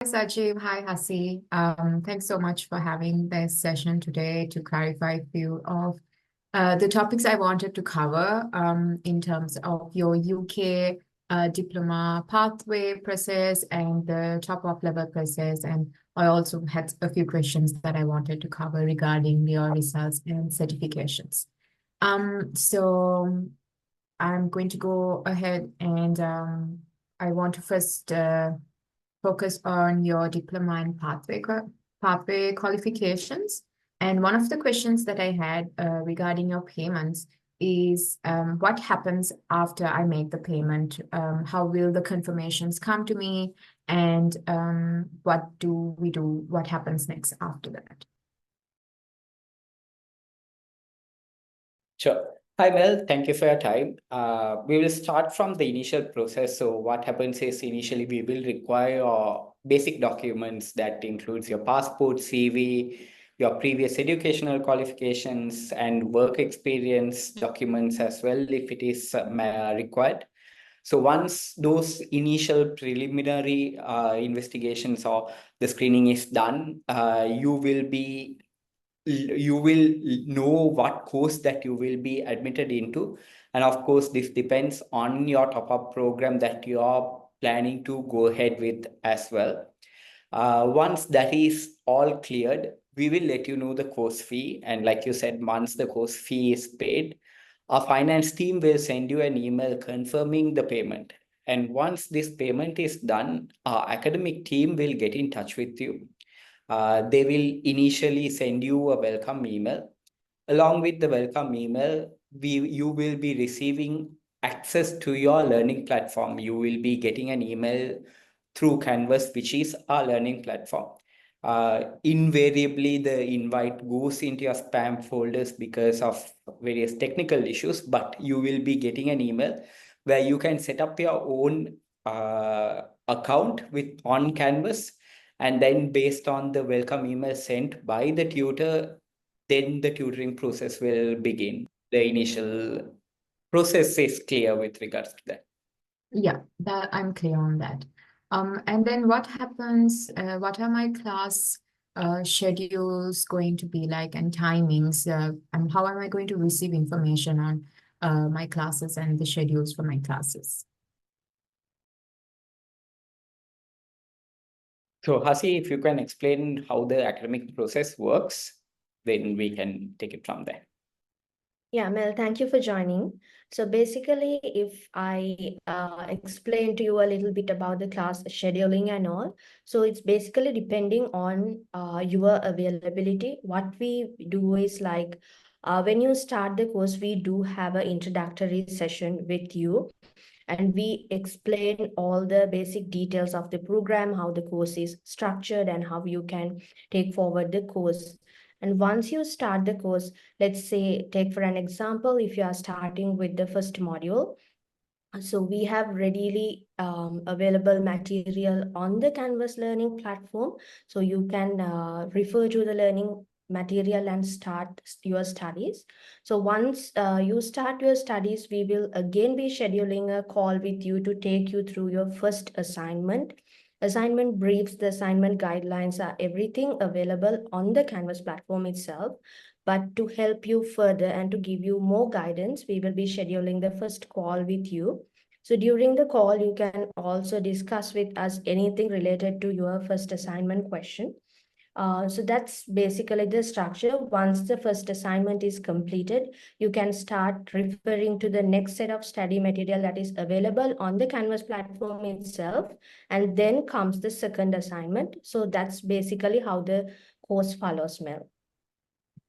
Sajiv. Hi, Hasi. Thanks so much for having this session today to clarify a few of the topics I wanted to cover in terms of your UK diploma pathway process and the top-up level process. And I also had a few questions that I wanted to cover regarding your results and certifications. So I'm going to go ahead and I want to first focus on your diploma and pathway qualifications. And one of the questions that I had regarding your payments is what happens after I make the payment? How will the confirmations come to me? And what do we do? What happens next after that? Sure. Hi, Mel. Thank you for your time. We will start from the initial process. So what happens is initially we will require your basic documents that includes your passport, CV, your previous educational qualifications and work experience documents as well if it is required. So once those initial preliminary investigations or the screening is done, you will know what course that you will be admitted into. And of course, this depends on your top-up program that you are planning to go ahead with as well. Once that is all cleared, we will let you know the course fee. And like you said, once the course fee is paid, our finance team will send you an email confirming the payment. And once this payment is done, our academic team will get in touch with you. They will initially send you a welcome email. Along with the welcome email, you will be receiving access to your learning platform. You will be getting an email through Canvas, which is our learning platform. Invariably, the invite goes into your spam folders because of various technical issues, but you will be getting an email where you can set up your own account with on Canvas, and then based on the welcome email sent by the tutor, then the tutoring process will begin. The initial process is clear with regards to that. Yeah, that I'm clear on that. And then what happens? What are my class schedules going to be like and timings? And how am I going to receive information on my classes and the schedules for my classes? So, Hasi, if you can explain how the academic process works, then we can take it from there. Yeah, Mel, thank you for joining. So basically, if I explain to you a little bit about the class scheduling and all, so it's basically depending on your availability. What we do is like when you start the course, we do have an introductory session with you, and we explain all the basic details of the program, how the course is structured, and how you can take forward the course. And once you start the course, let's say, take for an example, if you are starting with the first module, so we have readily available material on the Canvas learning platform. So you can refer to the learning material and start your studies. So once you start your studies, we will again be scheduling a call with you to take you through your first assignment. Assignment briefs, the assignment guidelines are everything available on the Canvas platform itself. But to help you further and to give you more guidance, we will be scheduling the first call with you. So during the call, you can also discuss with us anything related to your first assignment question. So that's basically the structure. Once the first assignment is completed, you can start referring to the next set of study material that is available on the Canvas platform itself. And then comes the second assignment. So that's basically how the course follows, Mel.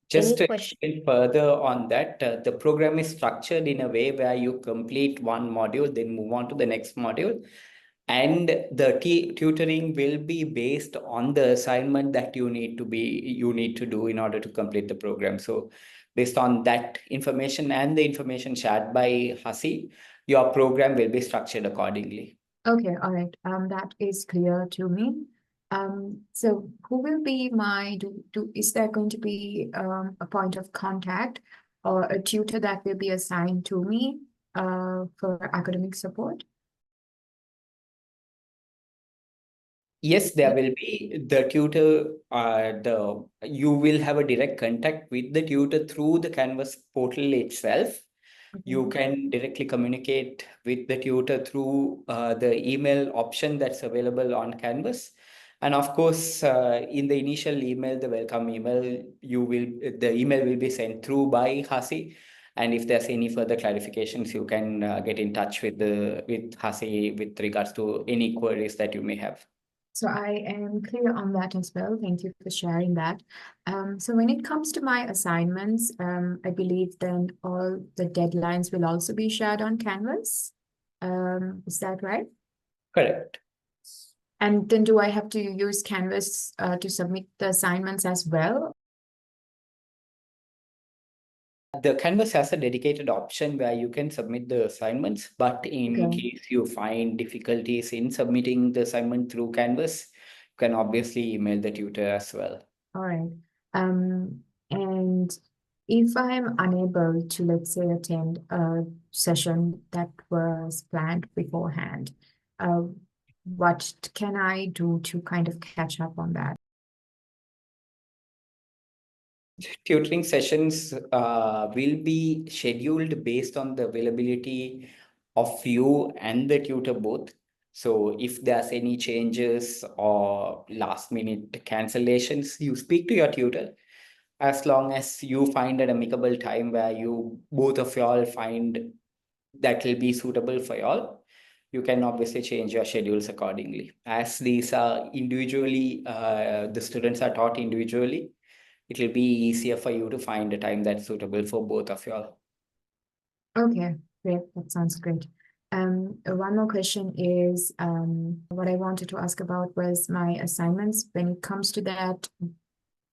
Just Any to question? explain further on that, the program is structured in a way where you complete one module, then move on to the next module. And the tutoring will be based on the assignment that you need to do in order to complete the program. So based on that information and the information shared by Hasi, your program will be structured accordingly. Okay, all right. That is clear to me. So who will be is there going to be a point of contact or a tutor that will be assigned to me for academic support? Yes, there will be the tutor, you will have a direct contact with the tutor through the Canvas portal itself. You Okay. can directly communicate with the tutor through the email option that's available on Canvas. And of course, in the initial email, the welcome email, the email will be sent through by Hasi. And if there's any further clarifications, you can get in touch with Hasi with regards to any queries that you may have. So I am clear on that as well. Thank you for sharing that. So when it comes to my assignments, I believe then all the deadlines will also be shared on Canvas. Is that right? Correct. And then do I have to use Canvas to submit the assignments as well? The Canvas has a dedicated option where you can submit the assignments, but in Okay. case you find difficulties in submitting the assignment through Canvas, you can obviously email the tutor as well. All right. And if I am unable to, let's say, attend a session that was planned beforehand, uh, what can I do to kind of catch up on that? Tutoring sessions will be scheduled based on the availability of you and the tutor both. So if there's any changes or last minute cancellations, you speak to your tutor. As long as you find an amicable time where you both of y'all find that will be suitable for y'all, you can obviously change your schedules accordingly. As these are individually, the students are taught individually, it will be easier for you to find a time that's suitable for both of y'all. Okay, great. That sounds great. One more question is what I wanted to ask about was my assignments. When it comes to that,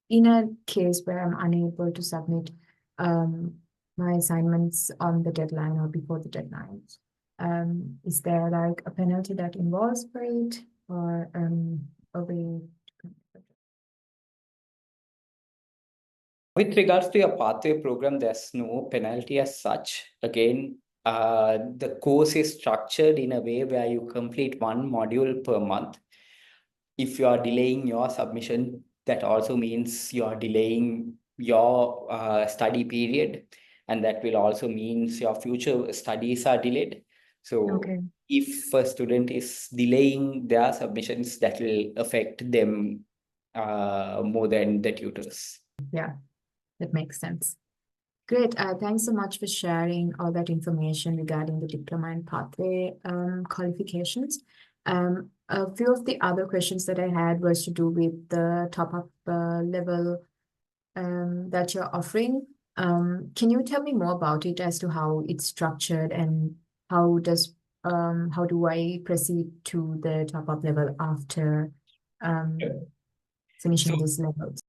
in a case where I'm unable to submit my assignments on the deadline or before the deadline, is there like a penalty that involves for it or a way? With regards to your pathway program, there's no penalty as such. Again, the course is structured in a way where you complete one module per month. If you are delaying your submission, that also means you are delaying your study period, and that will also means your future studies are delayed. So Okay. if a student is delaying their submissions, that will affect them more than the tutors. Yeah, that makes sense. Great. Thanks so much for sharing all that information regarding the diploma and pathway qualifications. A few of the other questions that I had was to do with the top-up level that you're offering. Can you tell me more about it as to how it's structured and how do I proceed to the top-up level after finishing So these levels?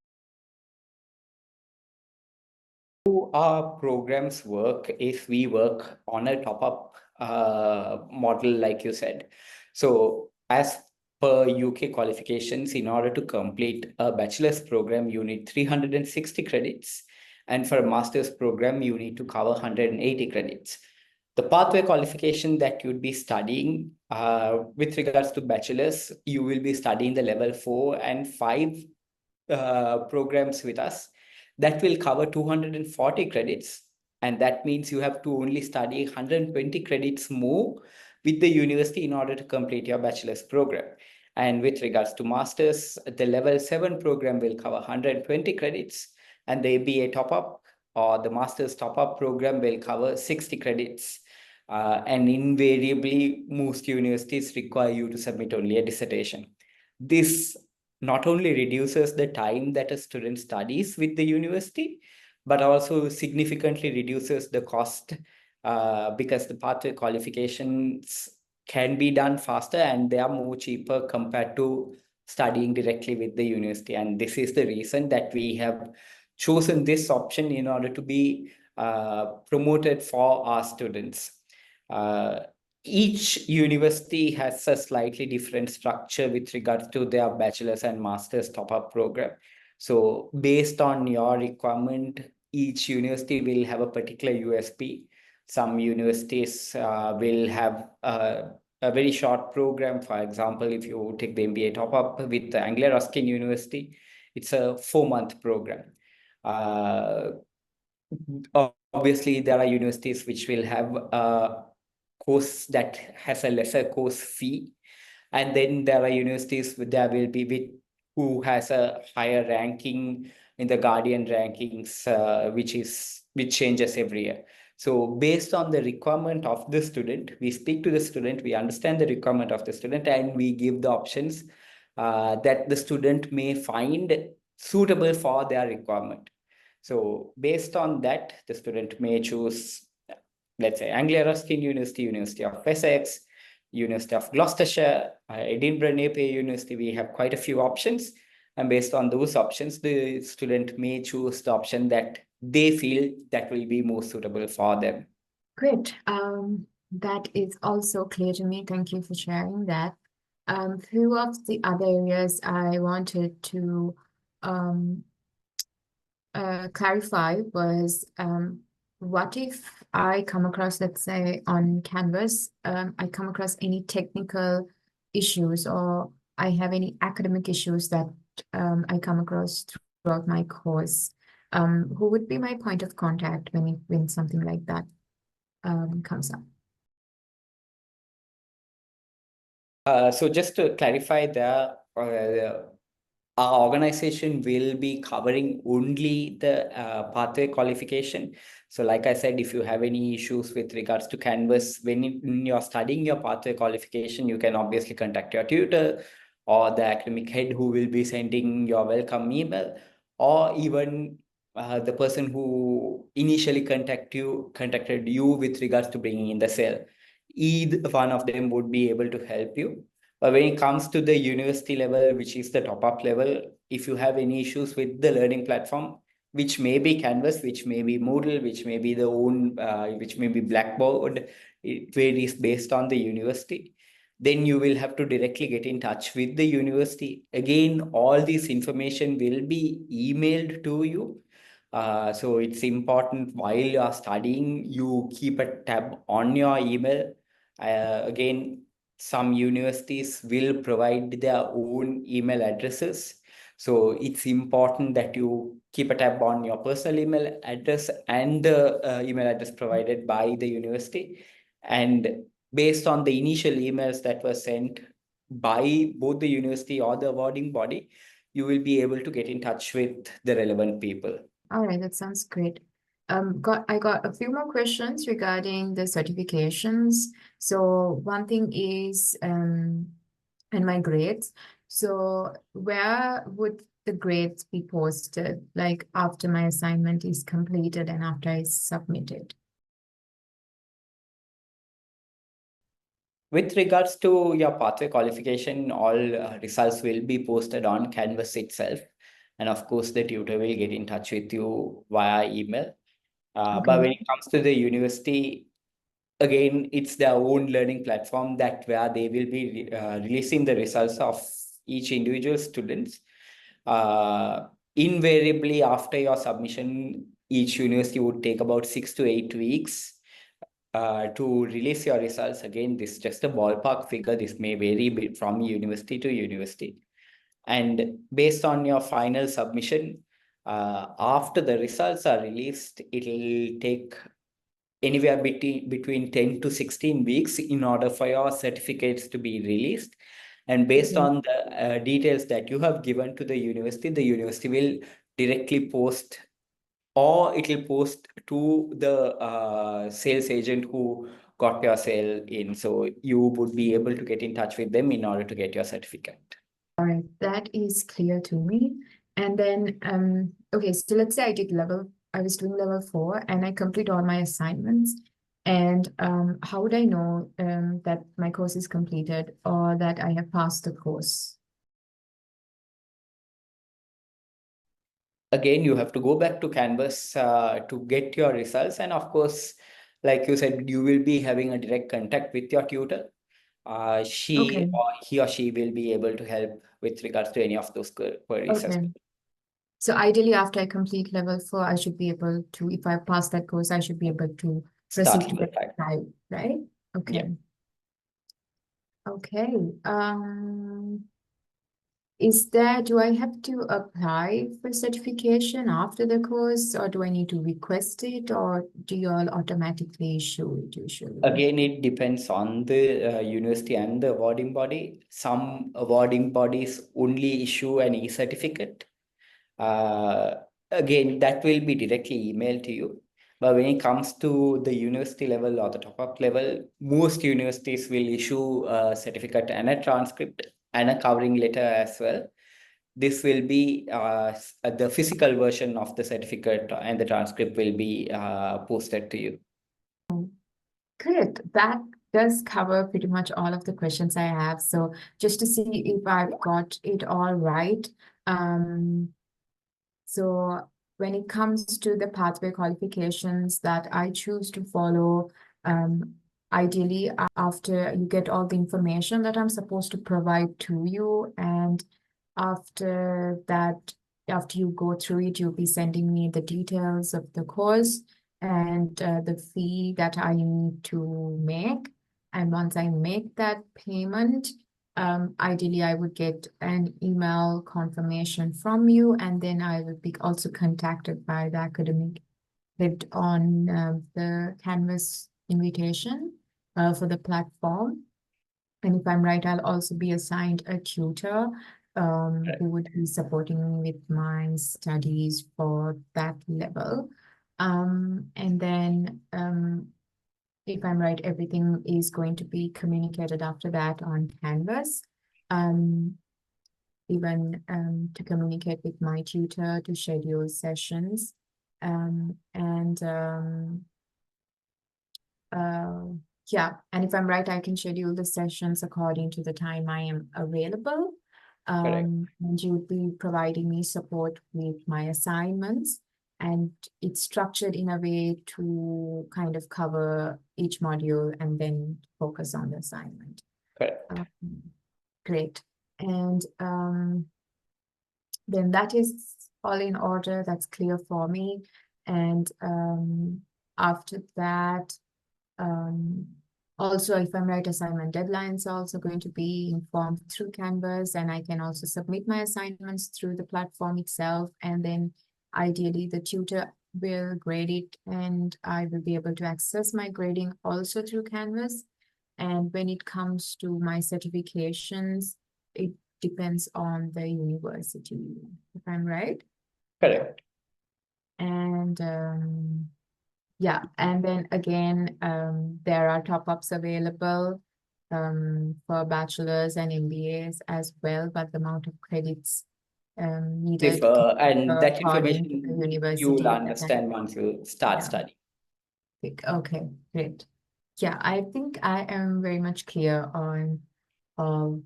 our programs work if we work on a top-up model, like you said. So as per UK qualifications, in order to complete a bachelor's program, you need 360 credits. And for a master's program, you need to cover 180 credits. The pathway qualification that you'd be studying with regards to bachelor's, you will be studying the level 4 and 5 programs with us. That will cover 240 credits. And that means you have to only study 120 credits more with the university in order to complete your bachelor's program. And with regards to master's, the level 7 program will cover 120 credits, and the ABA top-up or the master's top-up program will cover 60 credits. And invariably, most universities require you to submit only a dissertation. This not only reduces the time that a student studies with the university, but also significantly reduces the cost because the pathway qualifications can be done faster and they are more cheaper compared to studying directly with the university. And this is the reason that we have chosen this option in order to be promoted for our students. Each university has a slightly different structure with regards to their bachelor's and master's top-up program. So based on your requirement, each university will have a particular USP. Some universities will have a very short program. For example, if you take the MBA top-up with the Anglia Ruskin University, it's a 4-month program. Obviously, there are universities which will have a course that has a lesser course fee. And then there are universities there will be with who has a higher ranking in the Guardian rankings, which changes every year. So based on the requirement of the student, we speak to the student, we understand the requirement of the student, and we give the options that the student may find suitable for their requirement. So based on that, the student may choose, let's say, Anglia Ruskin University, University of Essex, University of Gloucestershire, Edinburgh Napier University. We have quite a few options. And based on those options, the student may choose the option that they feel that will be more suitable for them. Great. That is also clear to me. Thank you for sharing that. Few of the other areas I wanted to clarify was what if I come across, let's say, on Canvas, I come across any technical issues or I have any academic issues that I come across throughout my course. Who would be my point of contact when something like that comes up? So just to clarify our organization will be covering only the pathway qualification. So like I said, if you have any issues with regards to Canvas, when you're studying your pathway qualification, you can obviously contact your tutor or the academic head who will be sending your welcome email, or even the person who initially contacted you with regards to bringing in the cell. Either one of them would be able to help you. But when it comes to the university level, which is the top-up level, if you have any issues with the learning platform, which may be Canvas, which may be Moodle, which may be which may be Blackboard, it varies based on the university, then you will have to directly get in touch with the university. Again, all this information will be emailed to you. So it's important while you are studying, you keep a tab on your email. Again, some universities will provide their own email addresses. So it's important that you keep a tab on your personal email address and the email address provided by the university. And based on the initial emails that were sent by both the university or the awarding body, you will be able to get in touch with the relevant people. All right, that sounds great. I got a few more questions regarding the certifications. So one thing is and my grades. So where would the grades be posted, like after my assignment is completed and after I submit it? With regards to your pathway qualification, all results will be posted on Canvas itself. And of course, the tutor will get in touch with you via email. But when it comes to the university, again, it's their own learning platform where they will be releasing the results of each individual students. Invariably, after your submission, each university would take about 6 to 8 weeks to release your results. Again, this is just a ballpark figure. This may vary from university to university. And based on your final submission, after the results are released, it will take anywhere between 10 to 16 weeks in order for your certificates to be released. And based on the details that you have given to the university will directly post, or it will post to the sales agent who got your sale in. So you would be able to get in touch with them in order to get your certificate. All right, that is clear to me. And then, okay, so let's say I was doing level 4 and I complete all my assignments. And how would I know that my course is completed or that I have passed the course? Again, you have to go back to Canvas to get your results. And of course, like you said, you will be having a direct contact with your tutor. He or she will be able to help with regards to any of those queries as well. So ideally, after I complete level 4, I should be able to, if I pass that course, I should be able to proceed to the 5, right? Okay. Yeah. Okay. Do I have to apply for certification after the course, or do I need to request it, or do you all automatically issue it usually? Again, it depends on the university and the awarding body. Some awarding bodies only issue an e-certificate. Again, that will be directly emailed to you. But when it comes to the university level or the top-up level, most universities will issue a certificate and a transcript and a covering letter as well. This will be the physical version of the certificate, and the transcript will be posted to you. Great. That does cover pretty much all of the questions I have. So just to see if I've got it all right. So when it comes to the pathway qualifications that I choose to follow, ideally after you get all the information that I'm supposed to provide to you, and after that, after you go through it, you'll be sending me the details of the course and the fee that I need to make. And once I make that payment, ideally, I would get an email confirmation from you, and then I will be also contacted by the academic head on the Canvas invitation for the platform. And if I'm right, I'll also be assigned a tutor who would be supporting me with my studies for that level. And then if I'm right, everything is going to be communicated after that on Canvas. Even to communicate with my tutor to schedule sessions. Yeah, and if I'm right, I can schedule the sessions according to the time I am available. And you would be providing me support with my assignments, and it's structured in a way to kind of cover each module and then focus on the assignment. Great. And then that is all in order. That's clear for me. And after that, also, if I'm right, assignment deadlines are also going to be informed through Canvas, and I can also submit my assignments through the platform itself. And then ideally the tutor will grade it, and I will be able to access my grading also through Canvas. And when it comes to my certifications, it depends on the university, if I'm right. Correct. And yeah, and then again, there are top-ups available for bachelors and MBAs as well, but the amount of credits needed and that according to the information you university will understand once you start studying. Okay, great. Yeah, I think I am very much clear on all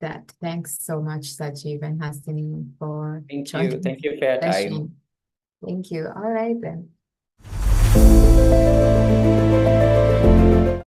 that. Thanks so much, Sajeev and Hasini, for Thank you. Thank you for your time. Thank you. All right then.